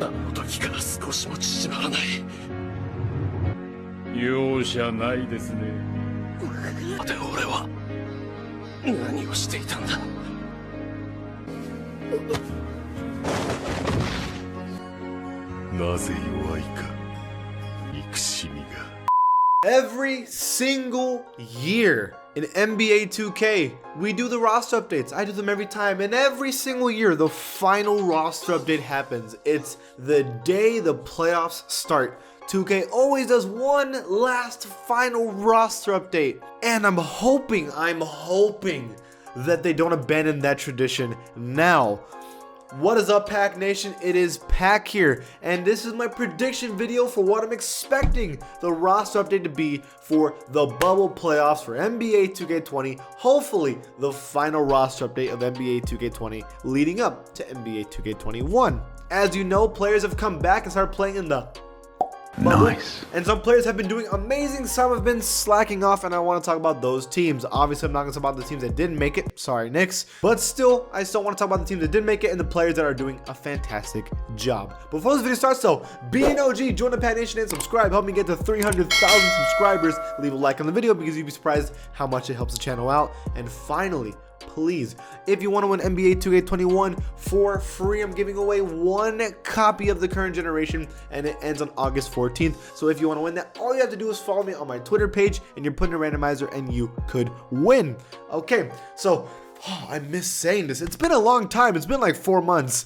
あの時から少しも縮まらない。容赦ないですね。で俺は何をしていたんだ。なぜ弱いか、憎しみが。Every single year in NBA 2K, we do the roster updates. I do them every time, and every single year, the final roster update happens. It's the day the playoffs start. 2K always does one last final roster update, and I'm hoping that they don't abandon that tradition now. What is up, Pack Nation? It is Pack here, and this is my prediction video for what I'm expecting the roster update to be for the bubble playoffs for NBA 2K20. Hopefully, the final roster update of NBA 2K20 leading up to NBA 2K21. As you know, players have come back and started playing in the bubble. Nice. And some players have been doing amazing, some have been slacking off, and I want to talk about those teams. Obviously, I'm not going to talk about the teams that didn't make it. Sorry, Knicks. But still, I still want to talk about the teams that did make it and the players that are doing a fantastic job. Before this video starts, though, be an OG, join the Pat Nation and subscribe. Help me get to 300,000 subscribers. Leave a like on the video because you'd be surprised how much it helps the channel out. And finally, please, if you want to win NBA 2K21 for free, I'm giving away one copy of the current generation, and it ends on August 14th. So if you want to win that, all you have to do is follow me on my Twitter page, and you're putting a randomizer, and you could win. Okay, so I miss saying this. It's been a long time. It's been like 4 months.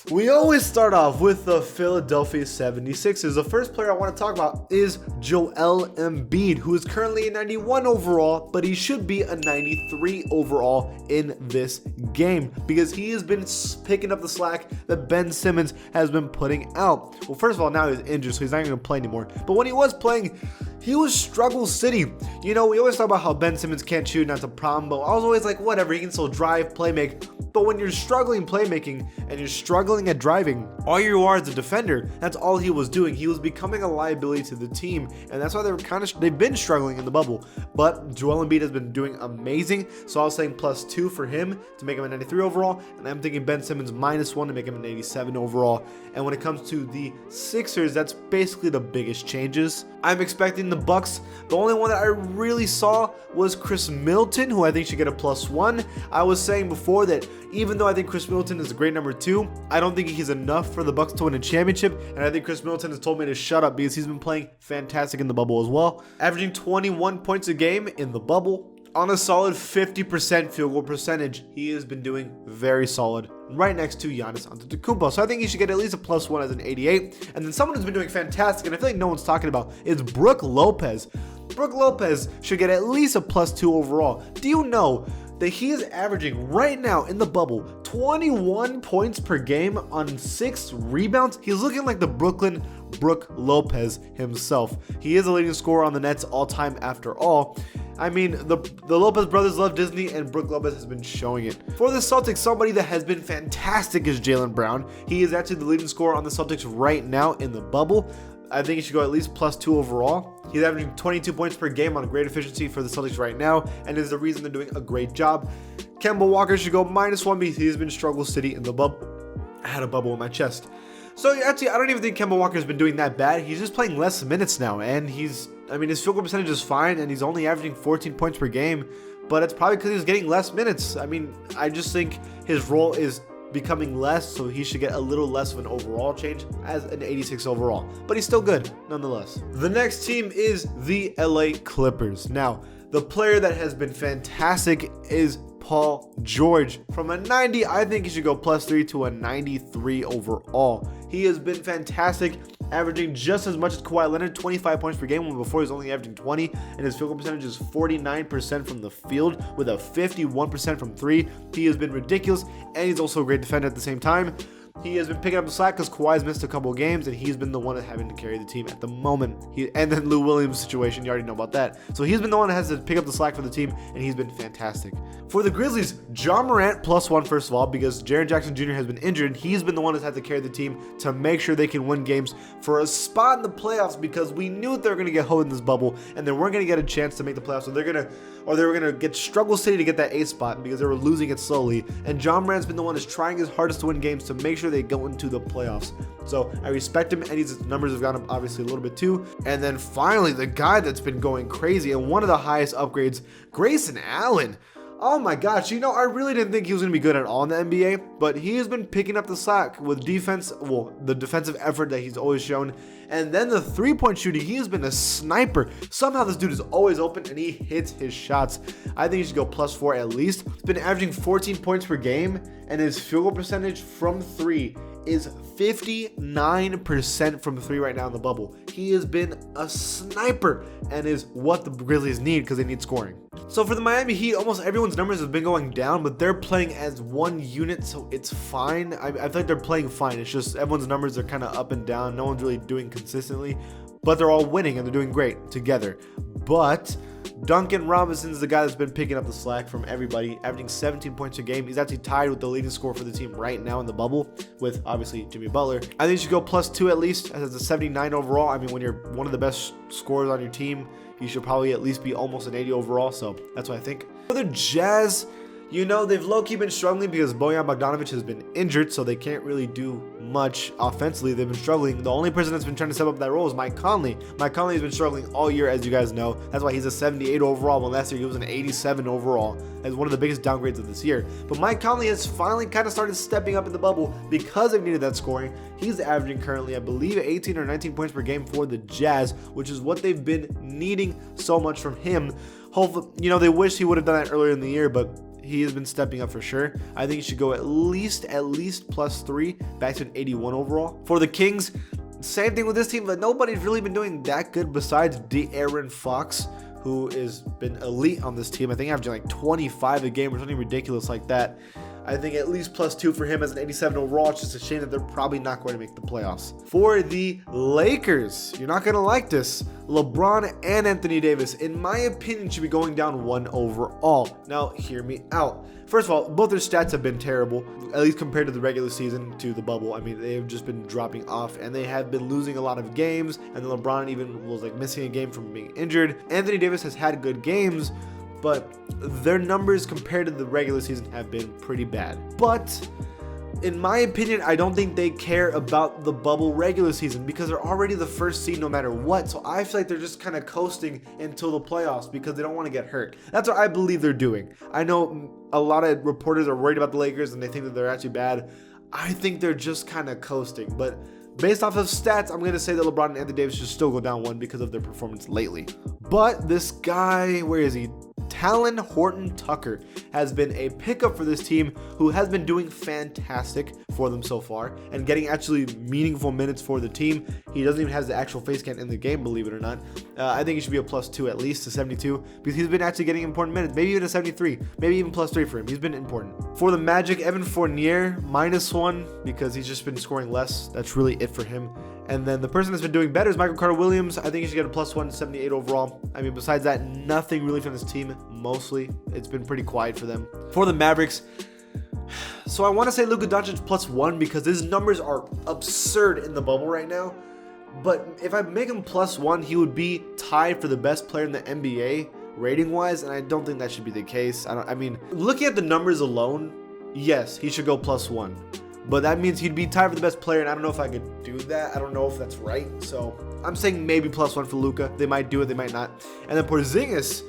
We always start off with the Philadelphia 76ers. The first player I want to talk about is Joel Embiid, who is currently a 91 overall, but he should be a 93 overall in this game because he has been picking up the slack that Ben Simmons has been putting out. Well, first of all, now he's injured, so he's not even going to play anymore. But when he was playing, he was struggle city. You know, we always talk about how Ben Simmons can't shoot, and that's a problem, but I was always like, whatever, he can still drive, play make. But when you're struggling playmaking and you're struggling at driving, all you are is a defender. That's all he was doing. He was becoming a liability to the team, and that's why they've been struggling in the bubble. But Joel Embiid has been doing amazing, so I was saying +2 for him to make him a 93 overall, and I'm thinking Ben Simmons -1 to make him an 87 overall. And when it comes to the Sixers, that's basically the biggest changes. I'm expecting the Bucks. The only one that I really saw was Chris Middleton, who I think should get a +1. I was saying before that even though I think Chris Middleton is a great number 2, I don't think he's enough for the Bucks to win a championship, and I think Chris Middleton has told me to shut up because he's been playing fantastic in the bubble as well, averaging 21 points a game in the bubble. On a solid 50% field goal percentage, he has been doing very solid, right next to Giannis Antetokounmpo. So I think he should get at least a +1 as an 88. And then someone who's been doing fantastic, and I feel like no one's talking about, is Brook Lopez. Brook Lopez should get at least a +2 overall. Do you know that he is averaging right now in the bubble 21 points per game on 6 rebounds? He's looking like the Brooklyn Brook Lopez himself. He is a leading scorer on the Nets all time after all. I mean, the Lopez brothers love Disney, and Brook Lopez has been showing it. For the Celtics, somebody that has been fantastic is Jaylen Brown. He is actually the leading scorer on the Celtics right now in the bubble. I think he should go at least +2 overall. He's averaging 22 points per game on great efficiency for the Celtics right now, and is the reason they're doing a great job. Kemba Walker should go -1 because he's been struggle city in the bubble. I had a bubble in my chest. So actually, I don't even think Kemba Walker's been doing that bad. He's just playing less minutes now, and his field goal percentage is fine, and he's only averaging 14 points per game, but it's probably because he's getting less minutes. I mean, I just think his role is becoming less, so he should get a little less of an overall change as an 86 overall, but he's still good nonetheless. The next team is the LA Clippers. Now, the player that has been fantastic is Paul George. From a 90, I think he should go +3 to a 93 overall. He has been fantastic, averaging just as much as Kawhi Leonard, 25 points per game, when before he was only averaging 20, and his field goal percentage is 49% from the field with a 51% from 3. He has been ridiculous, and he's also a great defender at the same time. He has been picking up the slack because Kawhi's missed a couple of games, and he's been the one having to carry the team at the moment. And then Lou Williams' situation, you already know about that. So he's been the one that has to pick up the slack for the team, and he's been fantastic. For the Grizzlies, Ja Morant +1 first of all, because Jaren Jackson Jr. has been injured, and he's been the one that's had to carry the team to make sure they can win games for a spot in the playoffs, because we knew they were going to get hoed in this bubble, and they weren't going to get a chance to make the playoffs, so they were going to get struggle city to get that A spot because they were losing it slowly. And Ja Morant's been the one that's trying his hardest to win games to make sure sure they go into the playoffs. So I respect him, and his numbers have gone up obviously a little bit too. And then finally, the guy that's been going crazy and one of the highest upgrades, Grayson Allen. Oh my gosh, you know, I really didn't think he was going to be good at all in the NBA, but he has been picking up the slack with defense, well, the defensive effort that he's always shown, and then the three-point shooting. He has been a sniper. Somehow this dude is always open, and he hits his shots. I think he should go +4 at least. He's been averaging 14 points per game, and his field goal percentage from 3 is 59% from 3 right now in the bubble. He has been a sniper and is what the Grizzlies need because they need scoring. So for the Miami Heat, almost everyone's numbers have been going down, but they're playing as one unit, so it's fine. I feel like they're playing fine. It's just everyone's numbers are kind of up and down. No one's really doing consistently, but they're all winning and they're doing great together. But Duncan Robinson is the guy that's been picking up the slack from everybody, averaging 17 points a game. He's actually tied with the leading scorer for the team right now in the bubble with obviously Jimmy Butler. I think you should go +2 at least, as it's a 79 overall. I mean, when you're one of the best scorers on your team, you should probably at least be almost an 80 overall. So that's what I think. For the Jazz, you know, they've low-key been struggling because Bojan Bogdanovic has been injured, so they can't really do much offensively. They've been struggling. The only person that's been trying to step up that role is Mike Conley. Mike Conley has been struggling all year, as you guys know. That's why he's a 78 overall, when last year he was an 87 overall. That's one of the biggest downgrades of this year. But Mike Conley has finally kind of started stepping up in the bubble because they've needed that scoring. He's averaging currently, I believe, 18 or 19 points per game for the Jazz, which is what they've been needing so much from him. Hopefully, you know, they wish he would have done that earlier in the year, but he has been stepping up for sure. I think he should go at least +3 back to an 81 overall. For the Kings, same thing with this team, but nobody's really been doing that good besides De'Aaron Fox, who has been elite on this team. I think averaging like 25 a game or something ridiculous like that. I think at least +2 for him as an 87 overall. It's just a shame that they're probably not going to make the playoffs. For the Lakers, you're not going to like this. LeBron and Anthony Davis, in my opinion, should be going down 1 overall. Now, hear me out. First of all, both their stats have been terrible, at least compared to the regular season to the bubble. I mean, they have just been dropping off, and they have been losing a lot of games, and then LeBron even was like missing a game from being injured. Anthony Davis has had good games, but their numbers compared to the regular season have been pretty bad. But in my opinion, I don't think they care about the bubble regular season because they're already the first seed no matter what. So I feel like they're just kind of coasting until the playoffs because they don't want to get hurt. That's what I believe they're doing. I know a lot of reporters are worried about the Lakers and they think that they're actually bad. I think they're just kind of coasting. But based off of stats, I'm going to say that LeBron and Anthony Davis should still go down 1 because of their performance lately. But this guy, where is he? Talen Horton-Tucker has been a pickup for this team who has been doing fantastic for them so far and getting actually meaningful minutes for the team. He doesn't even have the actual face cam in the game, believe it or not. I think he should be a +2 at least to 72 because he's been actually getting important minutes, maybe even a 73, maybe even +3 for him. He's been important. For the Magic, Evan Fournier, -1 because he's just been scoring less. That's really it for him. And then the person that's been doing better is Michael Carter-Williams. I think he should get a +1, 78 overall. I mean, besides that, nothing really from this team. Mostly, it's been pretty quiet for them. For the Mavericks, so I want to say Luka Doncic +1 because his numbers are absurd in the bubble right now. But if I make him +1, he would be tied for the best player in the NBA rating-wise, and I don't think that should be the case. I mean, looking at the numbers alone, yes, he should go +1. But that means he'd be tied for the best player, and I don't know if I could do that. I don't know if that's right. So I'm saying maybe +1 for Luka. They might do it, they might not. And then Porzingis,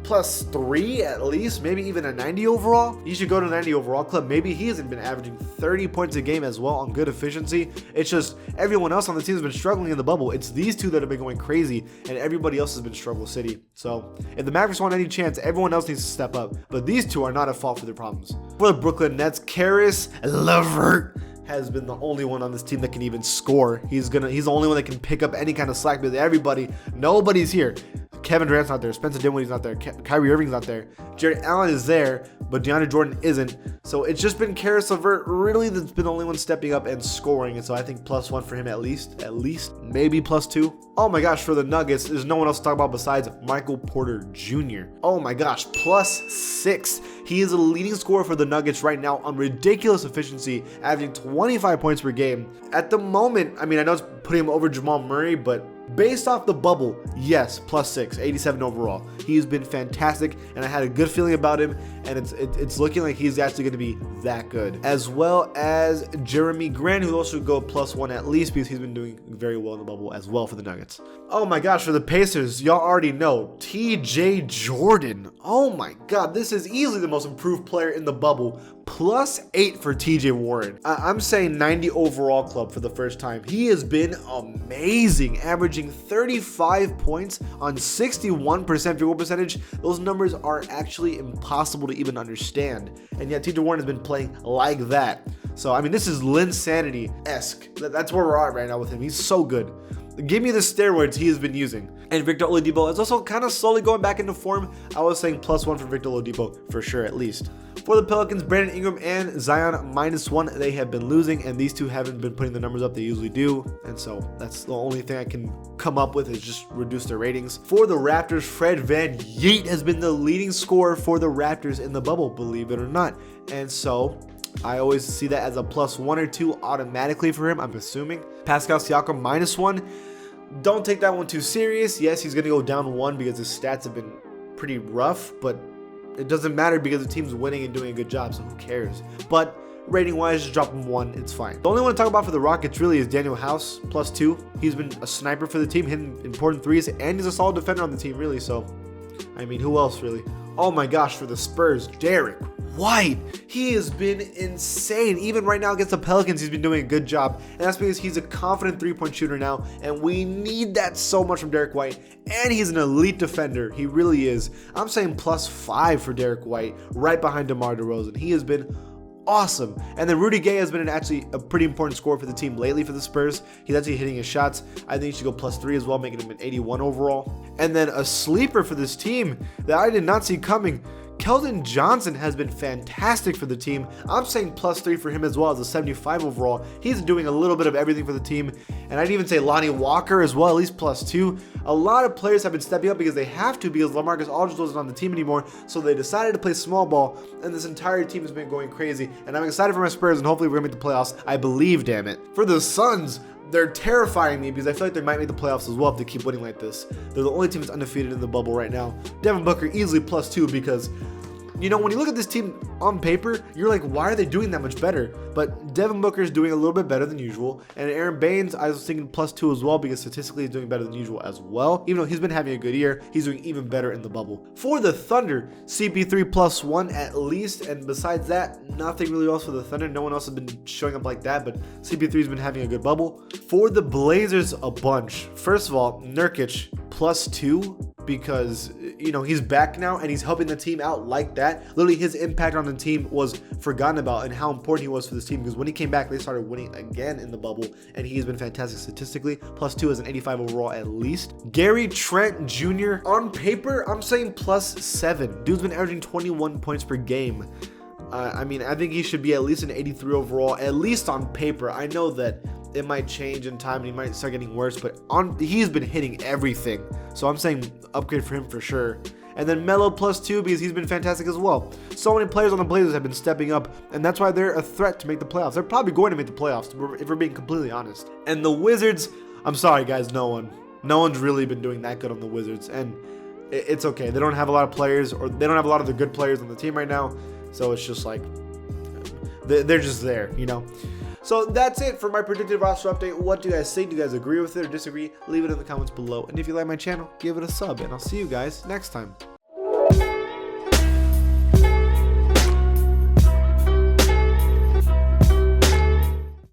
+3 at least, maybe even a 90 overall. He should go to 90 overall club. Maybe he hasn't been averaging 30 points a game as well on good efficiency. It's just everyone else on the team has been struggling in the bubble. It's these two that have been going crazy, and everybody else has been struggle city. So if the Mavericks want any chance, everyone else needs to step up. But these two are not at fault for their problems. For the Brooklyn Nets, Caris LeVert has been the only one on this team that can even score. He's the only one that can pick up any kind of slack because nobody's here. Kevin Durant's not there. Spencer Dinwiddie's not there. Kyrie Irving's not there. Jared Allen is there, but DeAndre Jordan isn't. So it's just been Caris LeVert really that's been the only one stepping up and scoring. And so I think +1 for him at least, maybe +2. Oh my gosh, for the Nuggets, there's no one else to talk about besides Michael Porter Jr. Oh my gosh, +6. He is a leading scorer for the Nuggets right now on ridiculous efficiency, averaging 25 points per game. At the moment, I mean, I know it's putting him over Jamal Murray, but based off the bubble, yes, +6, 87 overall. He's been fantastic, and I had a good feeling about him, and it's looking like he's actually going to be that good. As well as Jeremy Grant, who also go +1 at least because he's been doing very well in the bubble as well for the Nuggets. Oh my gosh, for the Pacers, y'all already know TJ Jordan. Oh my god, this is easily the most improved player in the bubble. +8 for TJ Warren. I'm saying 90 overall club for the first time. He has been amazing, averaging 35 points on 61% field goal percentage. Those numbers are actually impossible to even understand. And yet TJ Warren has been playing like that. So, I mean, this is Linsanity-esque. That's where we're at right now with him. He's so good. Give me the steroids he has been using. And Victor Oladipo is also kind of slowly going back into form. I was saying +1 for Victor Oladipo for sure, at least. For the Pelicans, Brandon Ingram and Zion -1. They have been losing, and these two haven't been putting the numbers up they usually do. And so that's the only thing I can come up with is just reduce their ratings. For the Raptors, Fred VanVleet has been the leading scorer for the Raptors in the bubble, believe it or not. And so I always see that as a +1 or 2 automatically for him, I'm assuming. Pascal Siakam -1. Don't take that one too serious. Yes, he's going to go down 1 because his stats have been pretty rough, but it doesn't matter because the team's winning and doing a good job, so who cares? But rating wise, just drop him 1, it's fine. The only one to talk about for the Rockets really is Daniel House, +2. He's been a sniper for the team, hitting important threes, and he's a solid defender on the team, really. So, I mean, who else really? Oh my gosh, for the Spurs, Derek White. He has been insane. Even right now against the Pelicans, he's been doing a good job. And that's because he's a confident three-point shooter now. And we need that so much from Derek White. And he's an elite defender. He really is. I'm saying +5 for Derek White, right behind DeMar DeRozan. He has been awesome. And then Rudy Gay has been actually a pretty important scorer for the team lately for the Spurs. He's actually hitting his shots. I think he should go +3 as well, making him an 81 overall. And then a sleeper for this team that I did not see coming, Keldon Johnson has been fantastic for the team. I'm saying +3 for him as well as a 75 overall. He's doing a little bit of everything for the team. And I'd even say Lonnie Walker as well, at least +2. A lot of players have been stepping up because they have to, because LaMarcus Aldridge wasn't on the team anymore. So they decided to play small ball, and this entire team has been going crazy. And I'm excited for my Spurs, and hopefully we're going to make the playoffs. I believe, damn it. For the Suns, they're terrifying me because I feel like they might make the playoffs as well if they keep winning like this. They're the only team that's undefeated in the bubble right now. Devin Booker easily +2 because, you know, when you look at this team on paper, you're like, why are they doing that much better? But Devin Booker is doing a little bit better than usual. And Aaron Baines, I was thinking +2 as well because statistically he's doing better than usual as well. Even though he's been having a good year, he's doing even better in the bubble. For the Thunder, CP3 +1 at least. And besides that, nothing really else for the Thunder. No one else has been showing up like that, but CP3's been having a good bubble. For the Blazers, a bunch. First of all, Nurkic +2. Because, you know, he's back now and he's helping the team out like that. Literally, his impact on the team was forgotten about and how important he was for this team, because when he came back, they started winning again in the bubble, and he's been fantastic statistically. +2 as an 85 overall at least. Gary Trent Jr. on paper, I'm saying +7. Dude's been averaging 21 points per game. I mean, I think he should be at least an 83 overall, at least on paper. I know that it might change in time and he might start getting worse, but he's been hitting everything. So I'm saying upgrade for him for sure. And then Melo +2 because he's been fantastic as well. So many players on the Blazers have been stepping up, and that's why they're a threat to make the playoffs. They're probably going to make the playoffs, if we're being completely honest. And the Wizards, I'm sorry guys, no one's really been doing that good on the Wizards, and it's okay. They don't have a lot of players, or they don't have a lot of the good players on the team right now. So it's just like, they're just there, you know. So that's it for my predicted roster update. What do you guys think? Do you guys agree with it or disagree? Leave it in the comments below. And if you like my channel, give it a sub. And I'll see you guys next time.